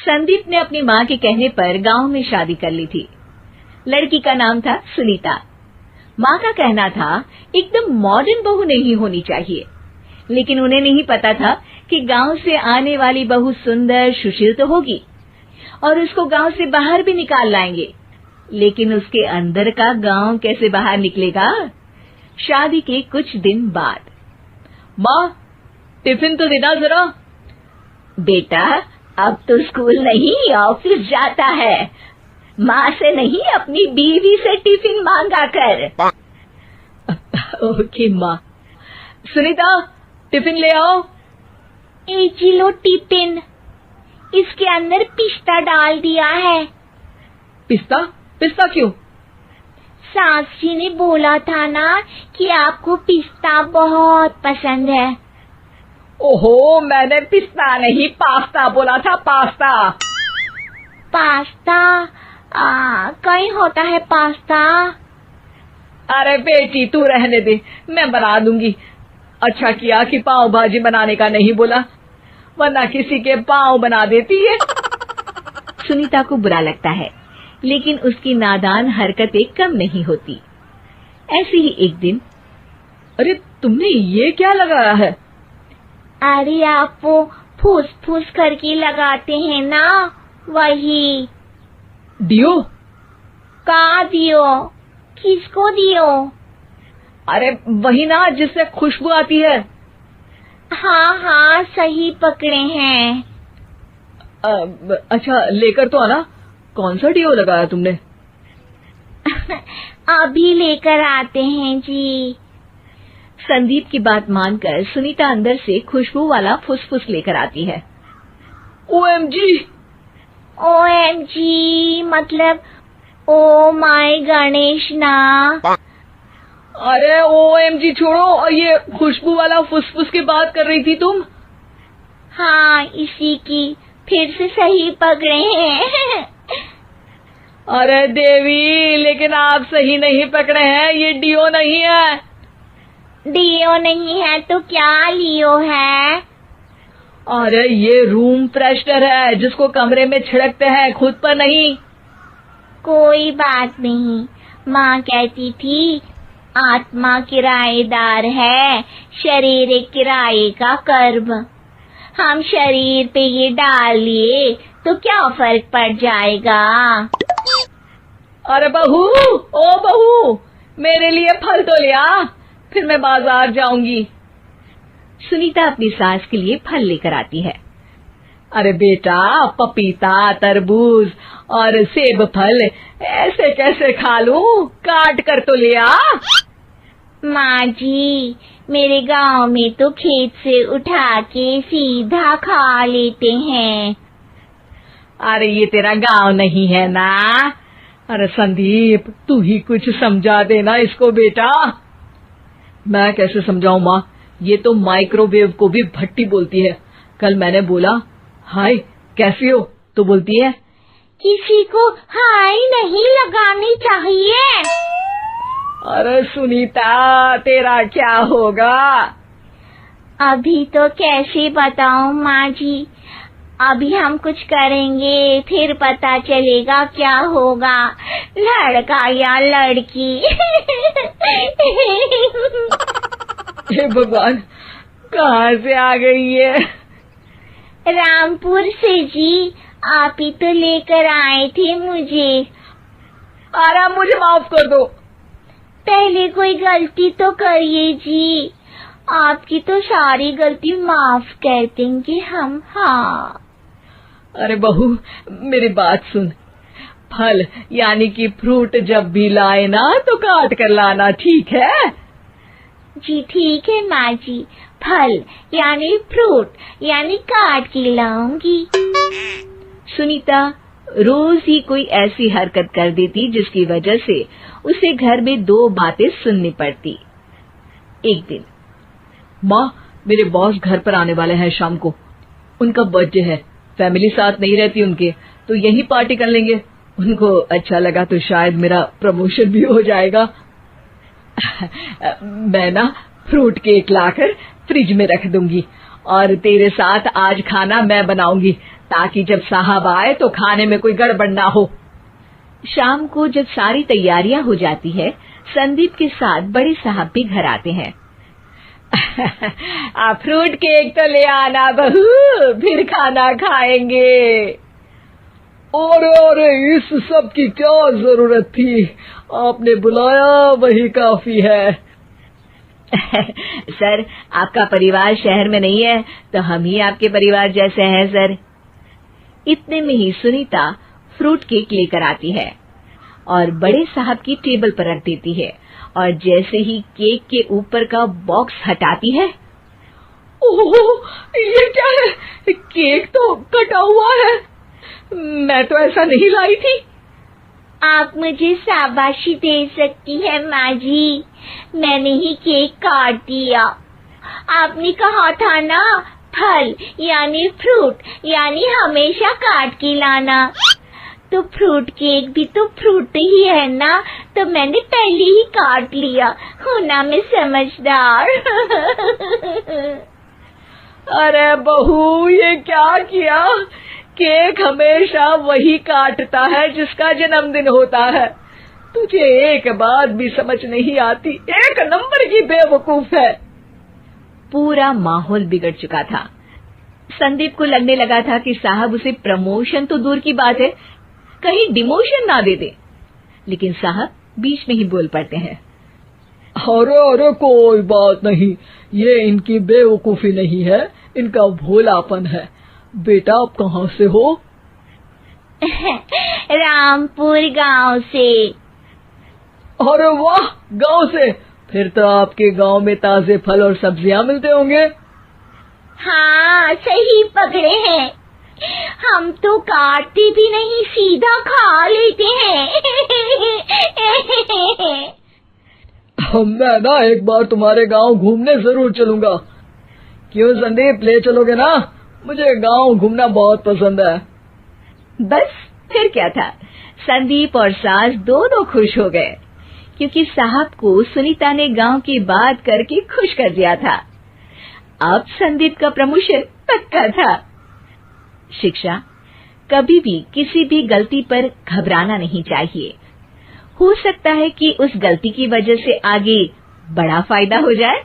संदीप ने अपनी माँ के कहने पर गांव में शादी कर ली थी। लड़की का नाम था सुनीता। माँ का कहना था एकदम मॉडर्न बहू नहीं होनी चाहिए, लेकिन उन्हें नहीं पता था कि गांव से आने वाली बहू सुंदर सुशील तो होगी और उसको गांव से बाहर भी निकाल लाएंगे, लेकिन उसके अंदर का गांव कैसे बाहर निकलेगा। शादी के कुछ दिन बाद, माँ टिफिन तो देना जरा। बेटा अब तो स्कूल नहीं ऑफिस जाता है, माँ से नहीं अपनी बीवी से टिफिन मांगा कर। ओके माँ। सुनीता टिफिन ले आओ। जी लो टिफिन, इसके अंदर पिस्ता डाल दिया है। पिस्ता? पिस्ता क्यों? सास जी ने बोला था ना कि आपको पिस्ता बहुत पसंद है। ओहो, मैंने पिस्ता नहीं पास्ता बोला था, पास्ता। पास्ता? कहीं होता है पास्ता? अरे बेटी तू रहने दे, मैं बना दूंगी। अच्छा किया कि पाव भाजी बनाने का नहीं बोला, वरना किसी के पाव बना देती है। सुनीता को बुरा लगता है, लेकिन उसकी नादान हरकतें कम नहीं होती। ऐसे ही एक दिन, अरे तुमने ये क्या लगाया है? अरे आप वो फूस फूस करके लगाते हैं ना, वही। डियो? का दियो? किसको दियो? अरे वही ना जिससे खुशबू आती है। हाँ हाँ सही पकड़े हैं। अच्छा लेकर तो आना। कौन सा डियो लगाया तुमने? अभी लेकर आते हैं जी। संदीप की बात मानकर सुनीता अंदर से खुशबू वाला फुसफुस लेकर आती है। ओएमजी! ओएमजी मतलब ओ माय गणेश ना। अरे ओएमजी छोड़ो, और ये खुशबू वाला फुसफुस की बात कर रही थी तुम? हाँ इसी की, फिर से सही पकड़े हैं। अरे देवी, लेकिन आप सही नहीं पकड़े हैं, ये डियो नहीं है। डियो नहीं है तो क्या लियो है? अरे ये रूम फ्रेशनर है, जिसको कमरे में छिड़कते हैं, खुद पर नहीं। कोई बात नहीं, माँ कहती थी आत्मा किराएदार है, शरीर एक किराए का कर्म। हम शरीर पे ये डाल लिए तो क्या फर्क पड़ जाएगा। अरे बहू, ओ बहू, मेरे लिए फल तो ले आ, फिर मैं बाजार जाऊंगी। सुनीता अपनी सास के लिए फल लेकर आती है। अरे बेटा, पपीता, तरबूज और सेब फल ऐसे कैसे खा लूं? काट कर तो ले आ। माँ जी, मेरे गांव में तो खेत से उठा के सीधा खा लेते हैं। अरे ये तेरा गांव नहीं है ना। अरे संदीप, तू ही कुछ समझा देना इसको बेटा। मैं कैसे समझाऊं माँ, ये तो माइक्रोवेव को भी भट्टी बोलती है। कल मैंने बोला हाय कैसी हो, तो बोलती है किसी को हाय नहीं लगानी चाहिए। अरे सुनीता, तेरा क्या होगा? अभी तो कैसे बताऊं माँ जी, अभी हम कुछ करेंगे फिर पता चलेगा क्या होगा, लड़का या लड़की। हे भगवान, कहाँ से आ गई है? रामपुर से जी, आप ही तो लेकर आए थे मुझे। अरे मुझे माफ कर दो। पहले कोई गलती तो करिए जी, आपकी तो सारी गलती माफ कर देंगे हम। हाँ अरे बहू, मेरी बात सुन। फल यानी कि फ्रूट जब भी लाए ना तो काट कर लाना, ठीक है? जी ठीक है माँ जी, फल यानी फ्रूट यानी काट के लाऊंगी। सुनीता रोज ही कोई ऐसी हरकत कर देती जिसकी वजह से उसे घर में दो बातें सुननी पड़ती। एक दिन, माँ मेरे बॉस घर पर आने वाले हैं शाम को, उनका बर्थडे है, फैमिली साथ नहीं रहती उनके, तो यही पार्टी कर लेंगे। उनको अच्छा लगा तो शायद मेरा प्रमोशन भी हो जाएगा। मैं ना फ्रूट केक लाकर फ्रिज में रख दूंगी और तेरे साथ आज खाना मैं बनाऊंगी, ताकि जब साहब आए तो खाने में कोई गड़बड़ ना हो। शाम को जब सारी तैयारियां हो जाती है, संदीप के साथ बड़े साहब भी घर आते हैं। फ्रूट केक तो ले आना बहू, फिर खाना खाएंगे। अरे इस सब की क्या जरूरत थी, आपने बुलाया वही काफी है। सर, आपका परिवार शहर में नहीं है तो हम ही आपके परिवार जैसे हैं सर। इतने में ही सुनीता फ्रूट केक लेकर आती है और बड़े साहब की टेबल पर रख देती है, और जैसे ही केक के ऊपर का बॉक्स हटाती है, ओह, ये क्या है? केक तो कटा हुआ है। मैं तो ऐसा नहीं लाई थी। आप मुझे शाबाशी दे सकती है माँ जी, मैंने ही केक काट दिया। आपने कहा था ना, फल यानी फ्रूट यानी हमेशा काट के लाना, तो फ्रूट केक भी तो फ्रूट ही है ना, तो मैंने पहले ही काट लिया। होना मैं समझदार। अरे बहू, ये क्या किया? केक हमेशा वही काटता है जिसका जन्मदिन होता है। तुझे एक बात भी समझ नहीं आती, एक नंबर की बेवकूफ है। पूरा माहौल बिगड़ चुका था। संदीप को लगने लगा था कि साहब उसे प्रमोशन तो दूर की बात है, कहीं डिमोशन ना दे दे, लेकिन साहब बीच में ही बोल पड़ते हैं। अरे कोई बात नहीं, ये इनकी बेवकूफी नहीं है, इनका भोलापन है। बेटा आप कहाँ से हो? रामपुर गांव से। अरे वाह, गांव से? फिर तो आपके गांव में ताजे फल और सब्जियां मिलते होंगे। हाँ, सही पकड़े हैं। हम तो काटते भी नहीं, सीधा खा लेते हैं। मैं ना एक बार तुम्हारे गांव घूमने जरूर चलूंगा। क्यों संदीप, ले चलोगे ना? मुझे गांव घूमना बहुत पसंद है। बस फिर क्या था, संदीप और सास दोनों खुश हो गए, क्योंकि साहब को सुनीता ने गांव की बात करके खुश कर दिया था। अब संदीप का प्रमोशन पक्का था। शिक्षा, कभी भी किसी भी गलती पर घबराना नहीं चाहिए। हो सकता है कि उस गलती की वजह से आगे बड़ा फायदा हो जाए।